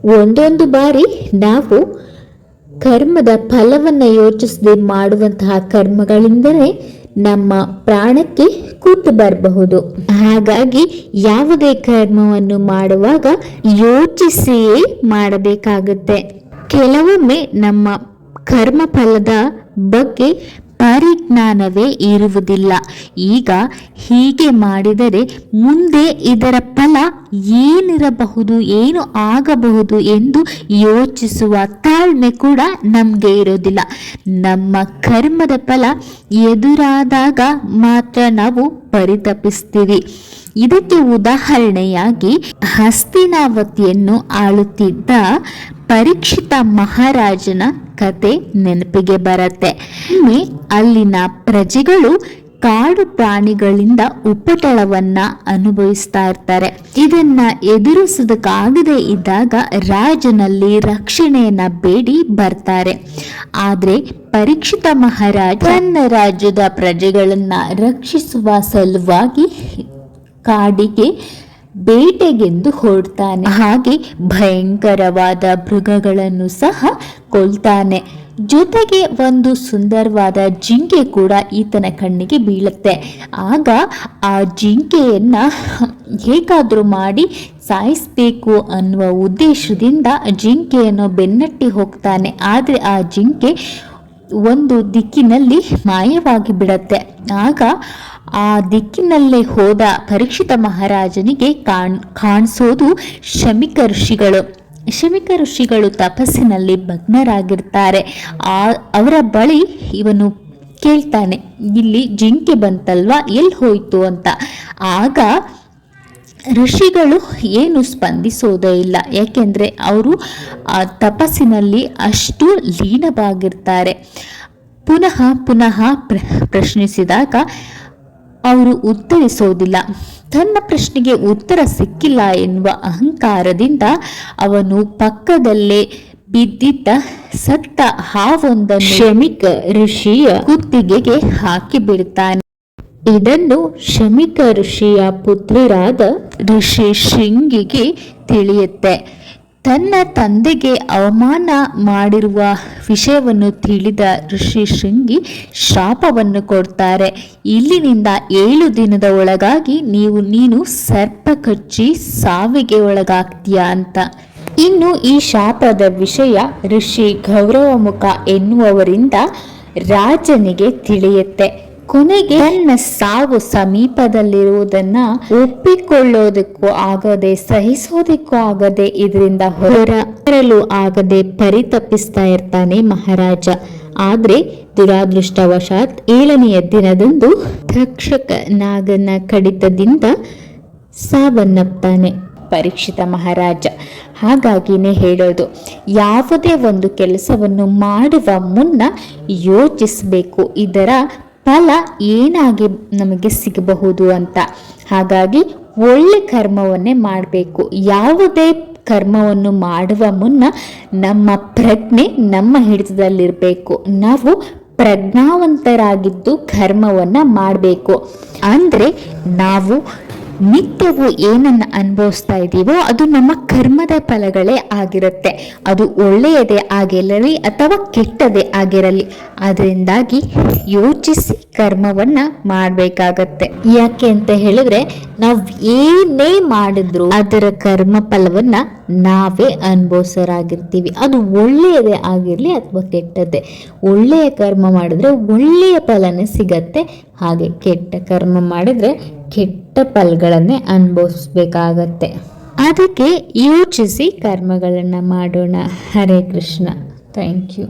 ಒಂದೊಂದು ಬಾರಿ ನಾವು ಕರ್ಮದ ಫಲವನ್ನು ಯೋಚಿಸದೆ ಮಾಡುವಂತಹ ಕರ್ಮಗಳಿಂದಲೇ ನಮ್ಮ ಪ್ರಾಣಕ್ಕೆ ಕೂತು ಬರಬಹುದು. ಹಾಗಾಗಿ ಯಾವುದೇ ಕರ್ಮವನ್ನು ಮಾಡುವಾಗ ಯೋಚಿಸಿಯೇ ಮಾಡಬೇಕಾಗುತ್ತೆ. ಕೆಲವೊಮ್ಮೆ ನಮ್ಮ ಕರ್ಮ ಫಲದ ಬಗ್ಗೆ ಪರಿಜ್ಞಾನವೇ ಇರುವುದಿಲ್ಲ. ಈಗ ಹೀಗೆ ಮಾಡಿದರೆ ಮುಂದೆ ಇದರ ಫಲ ಏನಿರಬಹುದು, ಏನು ಆಗಬಹುದು ಎಂದು ಯೋಚಿಸುವ ತಾಳ್ಮೆ ಕೂಡ ನಮಗೆ ಇರೋದಿಲ್ಲ. ನಮ್ಮ ಕರ್ಮದ ಫಲ ಎದುರಾದಾಗ ಮಾತ್ರ ನಾವು ಪರಿತಪಿಸ್ತೀವಿ. ಇದಕ್ಕೆ ಉದಾಹರಣೆಯಾಗಿ ಹಸ್ತಿನಾವತಿಯನ್ನು ಆಳುತ್ತಿದ್ದ ಪರೀಕ್ಷಿತ ಮಹಾರಾಜನ ಕತೆ ನೆನಪಿಗೆ ಬರುತ್ತೆ. ಅಲ್ಲಿನ ಪ್ರಜೆಗಳು ಕಾಡು ಪ್ರಾಣಿಗಳಿಂದ ಉಪಟಳವನ್ನ ಅನುಭವಿಸ್ತಾ ಇರ್ತಾರೆ. ಇದನ್ನ ಎದುರಿಸೋದಕ್ಕಾಗದೇ ಇದ್ದಾಗ ರಾಜನಲ್ಲಿ ರಕ್ಷಣೆಯನ್ನ ಬೇಡಿ ಬರ್ತಾರೆ. ಆದ್ರೆ ಪರೀಕ್ಷಿತ ಮಹಾರಾಜ ತನ್ನ ರಾಜ್ಯದ ಪ್ರಜೆಗಳನ್ನ ರಕ್ಷಿಸುವ ಸಲುವಾಗಿ ಕಾಡಿಗೆ ಬೇಟೆಗೆಂದು ಹೊರಡ್ತಾನೆ. ಹಾಗೆ ಭಯಂಕರವಾದ ಮೃಗಗಳನ್ನು ಸಹ ಕೊಲ್ತಾನೆ. ಜೊತೆಗೆ ಒಂದು ಸುಂದರವಾದ ಜಿಂಕೆ ಕೂಡ ಈತನ ಕಣ್ಣಿಗೆ ಬೀಳುತ್ತೆ. ಆಗ ಆ ಜಿಂಕೆಯನ್ನ ಹೇಗಾದ್ರೂ ಮಾಡಿ ಸಾಯಿಸಬೇಕು ಅನ್ನುವ ಉದ್ದೇಶದಿಂದ ಜಿಂಕೆಯನ್ನು ಬೆನ್ನಟ್ಟಿ ಹೋಗ್ತಾನೆ. ಆದರೆ ಆ ಜಿಂಕೆ ಒಂದು ದಿಕ್ಕಿನಲ್ಲಿ ಮಾಯವಾಗಿ ಬಿಡತ್ತೆ. ಆಗ ಆ ದಿಕ್ಕಿನಲ್ಲೇ ಹೋದ ಪರೀಕ್ಷಿತ ಮಹಾರಾಜನಿಗೆ ಕಾಣಿಸೋದು ಶಮಿಕ ಋಷಿಗಳು. ಶಮಿಕ ಋಷಿಗಳು ತಪಸ್ಸಿನಲ್ಲಿ ಭಗ್ನರಾಗಿರ್ತಾರೆ. ಅವರ ಬಳಿ ಇವನು ಕೇಳ್ತಾನೆ, ಇಲ್ಲಿ ಜಿಂಕೆ ಬಂತಲ್ವಾ, ಎಲ್ಲಿ ಹೋಯ್ತು ಅಂತ. ಆಗ ಋಷಿಗಳು ಏನು ಸ್ಪಂದಿಸೋದೇ ಇಲ್ಲ. ಯಾಕೆಂದರೆ ಅವರು ತಪಸ್ಸಿನಲ್ಲಿ ಅಷ್ಟು ಲೀನವಾಗಿರ್ತಾರೆ. ಪುನಃ ಪುನಃ ಪ್ರಶ್ನಿಸಿದಾಗ ಅವರು ಉತ್ತರಿಸೋದಿಲ್ಲ. ತನ್ನ ಪ್ರಶ್ನೆಗೆ ಉತ್ತರ ಸಿಕ್ಕಿಲ್ಲ ಎನ್ನುವ ಅಹಂಕಾರದಿಂದ ಅವನು ಪಕ್ಕದಲ್ಲೇ ಬಿದ್ದಿದ್ದ ಸತ್ತ ಹಾವೊಂದನ್ನು ಶಮಿಕ ಋಷಿಯ ಕುತ್ತಿಗೆಗೆ ಹಾಕಿ ಬಿಡ್ತಾನೆ. ಇದನ್ನು ಶಮಿಕ ಋಷಿಯ ಪುತ್ರರಾದ ಋಷಿ ಶೃಂಗಿಗೆ ತಿಳಿಯುತ್ತೆ. ತನ್ನ ತಂದೆಗೆ ಅವಮಾನ ಮಾಡಿರುವ ವಿಷಯವನ್ನು ತಿಳಿದ ಋಷಿ ಶೃಂಗಿ ಶಾಪವನ್ನು ಕೊಡ್ತಾರೆ. ಇಲ್ಲಿನಿಂದ 7 ದಿನದ ಒಳಗಾಗಿ ನೀನು ಸರ್ಪ ಕಚ್ಚಿ ಸಾವಿಗೆ ಒಳಗಾಗ್ತೀಯಾ ಅಂತ. ಇನ್ನು ಈ ಶಾಪದ ವಿಷಯ ಋಷಿ ಗೌರವಮುಖ ಎನ್ನುವವರಿಂದ ರಾಜನಿಗೆ ತಿಳಿಯುತ್ತೆ. ಕೊನೆಗೆ ತನ್ನ ಸಾವು ಸಮೀಪದಲ್ಲಿರುವುದನ್ನ ಒಪ್ಪಿಕೊಳ್ಳೋದಕ್ಕೂ ಆಗದೆ ಸಹಿಸೋದಕ್ಕೂ ಆಗದೆ ಇದರಿಂದ ಹೊರಬರಲು ಆಗದೆ ಪರಿತಪಿಸ್ತಾ ಇರ್ತಾನೆ ಮಹಾರಾಜ. ಆದ್ರೆ ದುರಾದೃಷ್ಟವಶಾತ್ 7ನೆಯ ದಿನದಂದು ತಕ್ಷಕ ನಾಗನ ಕಡಿತದಿಂದ ಸಾವನ್ನಪ್ತಾನೆ ಪರೀಕ್ಷಿತ ಮಹಾರಾಜ. ಹಾಗಾಗಿನೇ ಹೇಳೋದು, ಯಾವುದೇ ಒಂದು ಕೆಲಸವನ್ನು ಮಾಡುವ ಮುನ್ನ ಯೋಚಿಸಬೇಕು, ಇದರ ಫಲ ಏನಾಗಿ ನಮಗೆ ಸಿಗಬಹುದು ಅಂತ. ಹಾಗಾಗಿ ಒಳ್ಳೆ ಕರ್ಮವನ್ನೇ ಮಾಡಬೇಕು. ಯಾವುದೇ ಕರ್ಮವನ್ನು ಮಾಡುವ ಮುನ್ನ ನಮ್ಮ ಪ್ರಜ್ಞೆ ನಮ್ಮ ಹಿಡಿತದಲ್ಲಿರಬೇಕು. ನಾವು ಪ್ರಜ್ಞಾವಂತರಾಗಿದ್ದು ಕರ್ಮವನ್ನು ಮಾಡಬೇಕು. ಅಂದರೆ ನಾವು ನಿತ್ಯವೂ ಏನನ್ನು ಅನುಭವಿಸ್ತಾ ಇದ್ದೀವೋ ಅದು ನಮ್ಮ ಕರ್ಮದ ಫಲಗಳೇ ಆಗಿರುತ್ತೆ. ಅದು ಒಳ್ಳೆಯದೇ ಆಗಿರಲಿ ಅಥವಾ ಕೆಟ್ಟದೇ ಆಗಿರಲಿ. ಅದರಿಂದಾಗಿ ಯೋಚಿಸಿ ಕರ್ಮವನ್ನು ಮಾಡಬೇಕಾಗತ್ತೆ. ಯಾಕೆ ಅಂತ ಹೇಳಿದ್ರೆ ನಾವು ಏನೇ ಮಾಡಿದ್ರು ಅದರ ಕರ್ಮ ಫಲವನ್ನ ನಾವೇ ಅನುಭವಿಸೋರಾಗಿರ್ತೀವಿ. ಅದು ಒಳ್ಳೆಯದೇ ಆಗಿರಲಿ ಅಥವಾ ಕೆಟ್ಟದ್ದೇ. ಒಳ್ಳೆಯ ಕರ್ಮ ಮಾಡಿದ್ರೆ ಒಳ್ಳೆಯ ಫಲನೇ ಸಿಗತ್ತೆ. ಹಾಗೆ ಕೆಟ್ಟ ಕರ್ಮ ಮಾಡಿದ್ರೆ ಕೆಟ್ಟ ಫಲಗಳನ್ನೇ ಅನುಭವಿಸ್ಬೇಕಾಗತ್ತೆ. ಅದಕ್ಕೆ ಯೋಚಿಸಿ ಕರ್ಮಗಳನ್ನು ಮಾಡೋಣ. ಹರೇ ಕೃಷ್ಣ. Thank you.